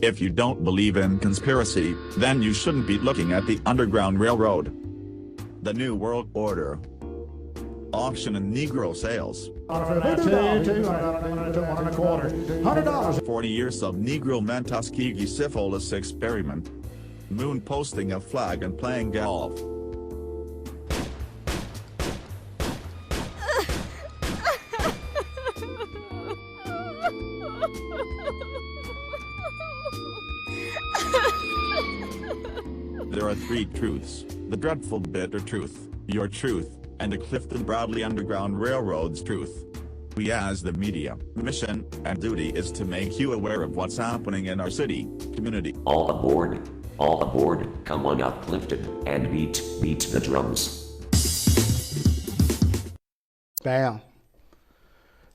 If you don't believe in conspiracy, then you shouldn't be looking at the Underground Railroad. The New World Order. Auction and Negro sales. $100. 40 years of Negro men Tuskegee syphilis experiment. Moon posting a flag and playing golf. There are three truths: the dreadful bitter truth, your truth, and the Clifton Broadley Underground Railroad's truth. We as the media, mission, and duty is to make you aware of what's happening in our city, community. All aboard, come on up Clifton, and beat the drums. Bam.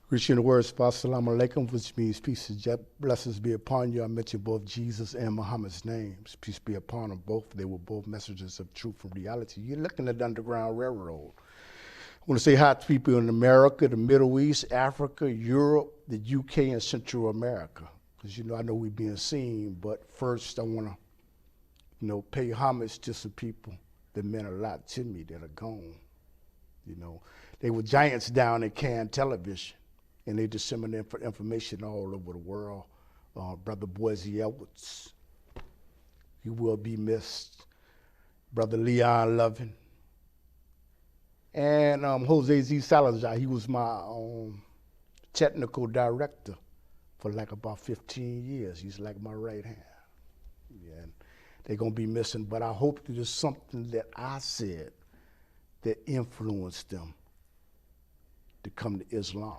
Reaching the words, Assalamu alaikum, which means peace and blessings be upon you. I mentioned both Jesus and Muhammad's names. Peace be upon them both. They were both messengers of truth and reality. You're looking at the Underground Railroad. I want to say hi to people in America, the Middle East, Africa, Europe, the UK, and Central America. Because, I know we're being seen, but first I want to, pay homage to some people that meant a lot to me that are gone. They were giants down in Cannes television, and they disseminated information all over the world. Brother Boise Edwards, he will be missed. Brother Leon Lovin. And Jose Z. Salazar, he was my technical director for like about 15 years. He's like my right hand. Yeah, and they're gonna be missing, but I hope that there's something that I said that influenced them to come to Islam.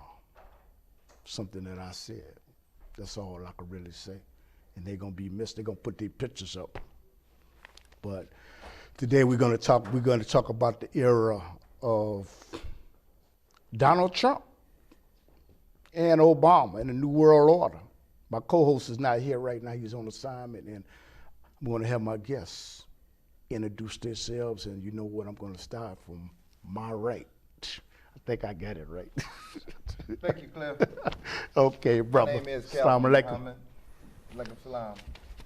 Something that I said. That's all I can really say. And they're gonna be missed. They're gonna put their pictures up. But today we're gonna talk about the era of Donald Trump and Obama and the New World Order. My co-host is not here right now. He's on assignment, and I'm going to have my guests introduce themselves, and you know what, I'm going to start from my right. I think I got it right. Thank you, Cliff. Okay, brother. My name is Assalamu Calvin alaikum. Muhammad. Alaikum salam.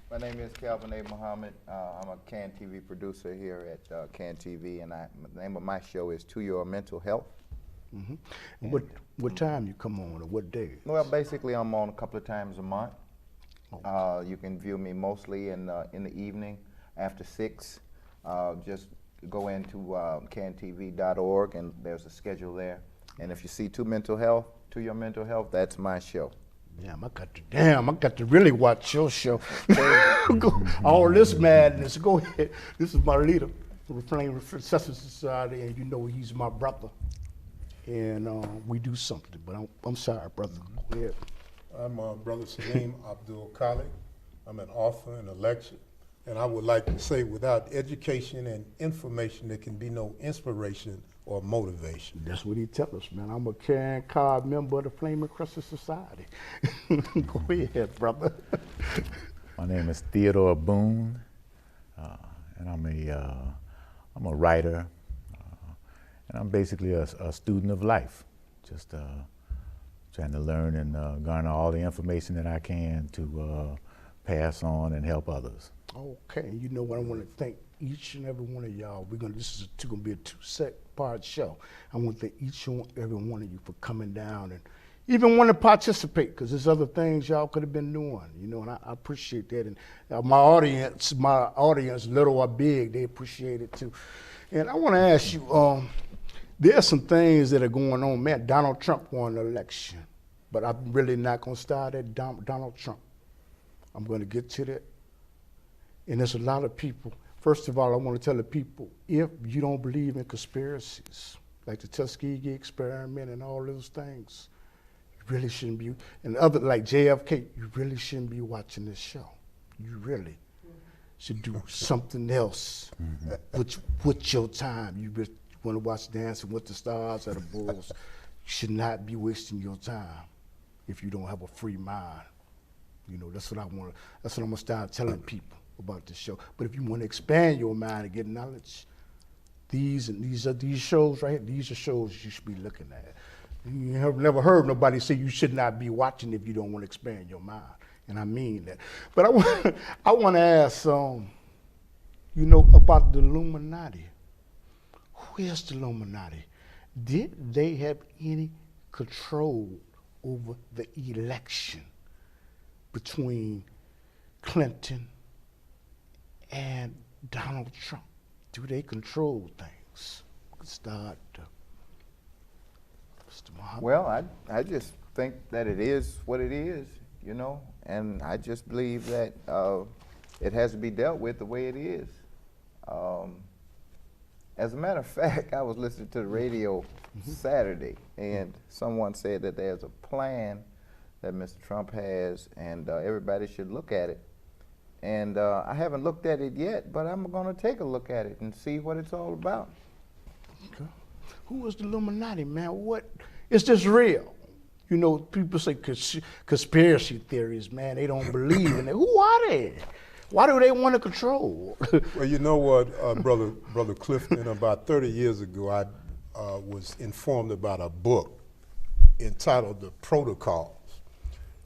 My name is Calvin A. Muhammad. I'm a CAN TV producer here at CAN TV, and the name of my show is To Your Mental Health. Mm-hmm. And what time you come on, or what day? Well, basically, I'm on a couple of times a month. You can view me mostly in the evening after 6. Just go into cantv.org, and there's a schedule there. And if you see To Your Mental Health, that's my show. Damn, I got to really watch your show. All this madness. Go ahead. This is my leader for the Flame Sesame Society, and you know he's my brother. And we do something, but I'm sorry, brother. Go ahead. I'm Brother Salim Abdul Khalid. I'm an author and a lecturer. And I would like to say, without education and information, there can be no inspiration or motivation. That's what he tells us, man. I'm a Karen Card member of the Flaming Crescent Society. Go ahead, brother. My name is Theodore Boone, and I'm a writer, and I'm basically a student of life, just trying to learn and garner all the information that I can to pass on and help others. Okay, you know what, I want to thank each and every one of y'all. This is going to be a 2-part show. I want to thank each and every one of you for coming down and even want to participate, because there's other things y'all could have been doing, and I appreciate that. And my audience, little or big, they appreciate it too. And I want to ask you, there's some things that are going on. Man, Donald Trump won the election, but I'm really not going to start at Donald Trump. I'm going to get to that. And there's a lot of people. First of all, I want to tell the people, if you don't believe in conspiracies, like the Tuskegee experiment and all those things, you really shouldn't be, and other like JFK, you really shouldn't be watching this show. You really should do something else with your time. You want to watch Dancing with the Stars or the Bulls, you should not be wasting your time if you don't have a free mind. That's what I want. That's what I'm gonna start telling people about this show. But if you want to expand your mind and get knowledge, these shows right here, these are shows you should be looking at. You have never heard nobody say you should not be watching if you don't want to expand your mind. and I mean that. But I want to ask, you know, about the Illuminati. Who is the Illuminati? Did they have any control over the election between Clinton and Donald Trump? Do they control things? Start, Mr. Muhammad. Well, I just think that it is what it is, you know, and I just believe that it has to be dealt with the way it is. As a matter of fact, I was listening to the radio Saturday, and someone said that there's a plan that Mr. Trump has, and everybody should look at it. And I haven't looked at it yet, but I'm going to take a look at it and see what it's all about. Okay. Who is the Illuminati, man? What is this real? You know, people say conspiracy theories, man. They don't believe in it. Who are they? Why do they want to control? Well, you know what, Brother Clifton, about 30 years ago, I was informed about a book entitled The Protocols.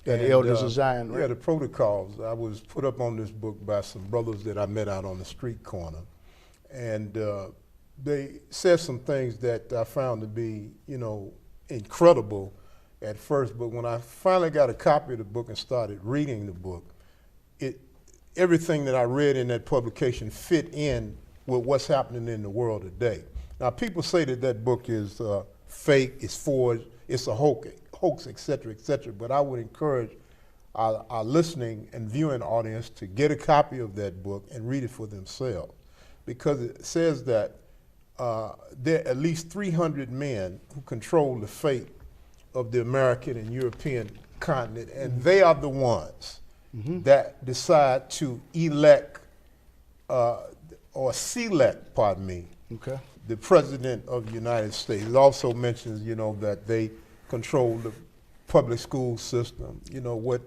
Yeah, the Elders of Zion, right? Yeah, The Protocols. I was put up on this book by some brothers that I met out on the street corner. And they said some things that I found to be, you know, incredible at first. But when I finally got a copy of the book and started reading the book, everything that I read in that publication fit in with what's happening in the world today. Now, people say that that book is fake, it's forged, it's a hoax, et cetera, but I would encourage our listening and viewing audience to get a copy of that book and read it for themselves, because it says that there are at least 300 men who control the fate of the American and European continent, and they are the ones that decide to elect or select, pardon me, the President of the United States. It also mentions, you know, that they control the public school system, you know, what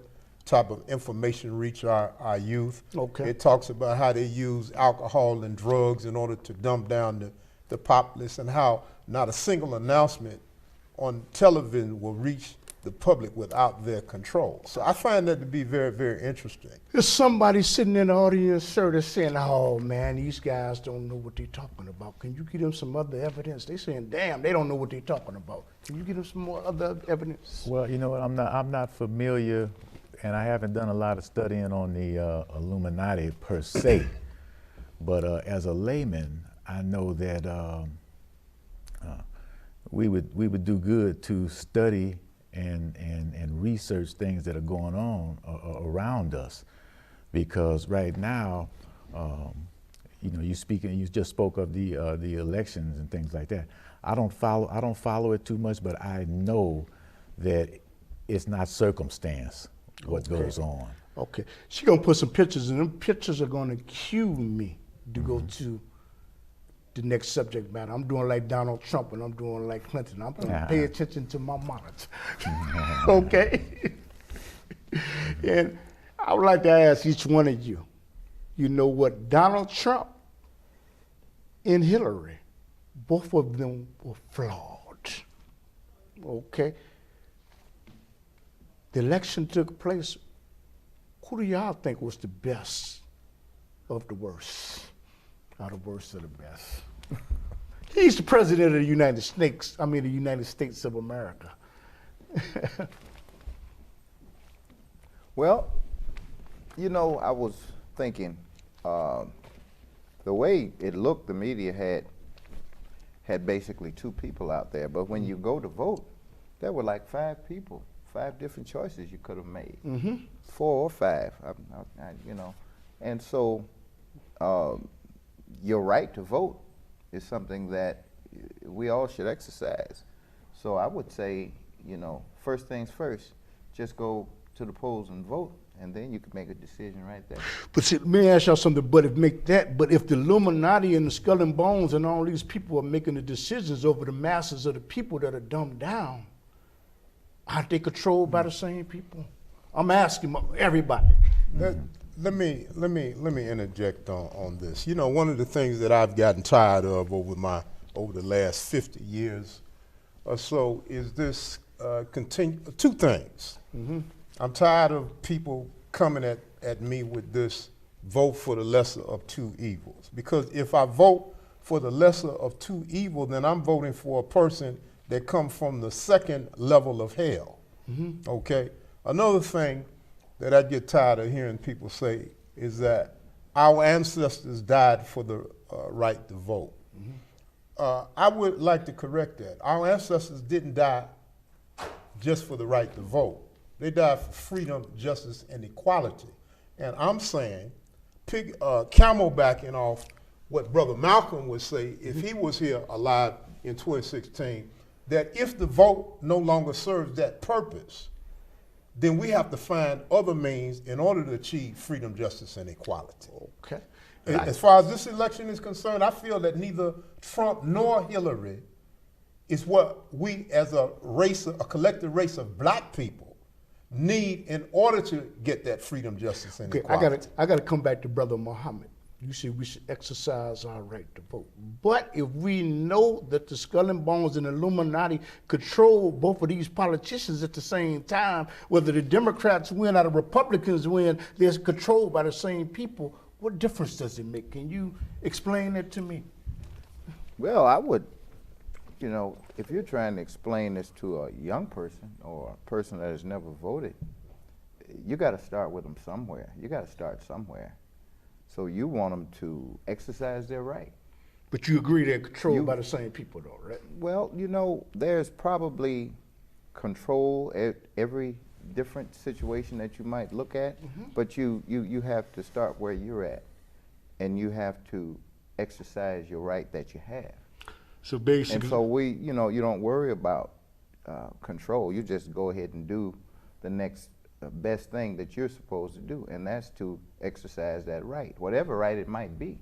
type of information reach our youth. Okay. It talks about how they use alcohol and drugs in order to dumb down the populace, and how not a single announcement on television will reach the public without their control. So I find that to be very, very interesting. There's somebody sitting in the audience, sir, that's saying, oh man, these guys don't know what they're talking about. Can you give them some other evidence? They're saying, damn, they don't know what they're talking about. Can you give them some more other evidence? Well, you know what, I'm not familiar, and I haven't done a lot of studying on the Illuminati per se, but as a layman, I know that we would do good to study and research things that are going on around us, because right now, you know, you just spoke of the elections and things like that. I don't follow it too much, but I know that it's not circumstance what goes on. Okay, she's gonna put some pictures, and them pictures are gonna cue me to go to the next subject matter. I'm doing like Donald Trump and I'm doing like Clinton. I'm gonna pay attention to my monitor. Okay? And I would like to ask each one of you, you know what, Donald Trump and Hillary, both of them were flawed. Okay? The election took place. Who do y'all think was the best of the worst? Or the worst of the best? He's the president of the United States. I mean, the United States of America. Well, you know, I was thinking, the way it looked, the media had basically two people out there. But when you go to vote, there were like 5 people, 5 different choices you could have made, 4 or 5, you know. And so your right to vote is something that we all should exercise. So I would say, you know, first things first, just go to the polls and vote, and then you can make a decision right there. But see, let me ask y'all something, but if the Illuminati and the Skull and Bones and all these people are making the decisions over the masses of the people that are dumbed down, aren't they controlled by the same people? I'm asking everybody. Let me interject on this. You know, one of the things that I've gotten tired of over the last 50 years or so is this two things. I'm tired of people coming at me with this vote for the lesser of two evils. Because if I vote for the lesser of two evils, then I'm voting for a person that comes from the second level of hell. Okay? Another thing that I get tired of hearing people say is that our ancestors died for the right to vote. I would like to correct that. Our ancestors didn't die just for the right to vote. They died for freedom, justice, and equality. And I'm saying, camelbacking off what Brother Malcolm would say if he was here alive in 2016, that if the vote no longer serves that purpose, then we have to find other means in order to achieve freedom, justice, and equality. Okay. As far as this election is concerned, I feel that neither Trump nor Hillary is what we as a race, a collective race of black people need in order to get that freedom, justice, and equality. I gotta come back to Brother Muhammad. You said we should exercise our right to vote. But if we know that the Skull and Bones and Illuminati control both of these politicians at the same time, whether the Democrats win or the Republicans win, they're controlled by the same people, what difference does it make? Can you explain that to me? Well, I would, you know, if you're trying to explain this to a young person or a person that has never voted, you got to start with them somewhere. You got to start somewhere. So you want them to exercise their right. But you agree they're controlled by the same people though, right? Well, you know, there's probably control at every different situation that you might look at, but you have to start where you're at, and you have to exercise your right that you have. So basically, and so you know, you don't worry about control. You just go ahead and do the next best thing that you're supposed to do, and that's to exercise that right, whatever right it might be.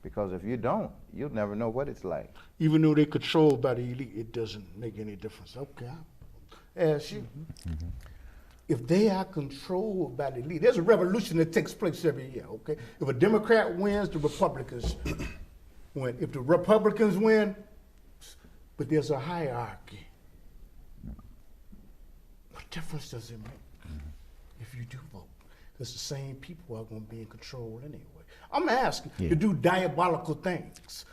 Because if you don't, you'll never know what it's like. even though they're controlled by the elite, it doesn't make any difference. Okay, I'll ask you. If they are controlled by the elite, there's a revolution that takes place every year, okay? If a Democrat wins, the Republicans win. If the Republicans win, but there's a hierarchy. What difference does it make if you do vote? Because the same people are going to be in control anyway. I'm asking to do diabolical things.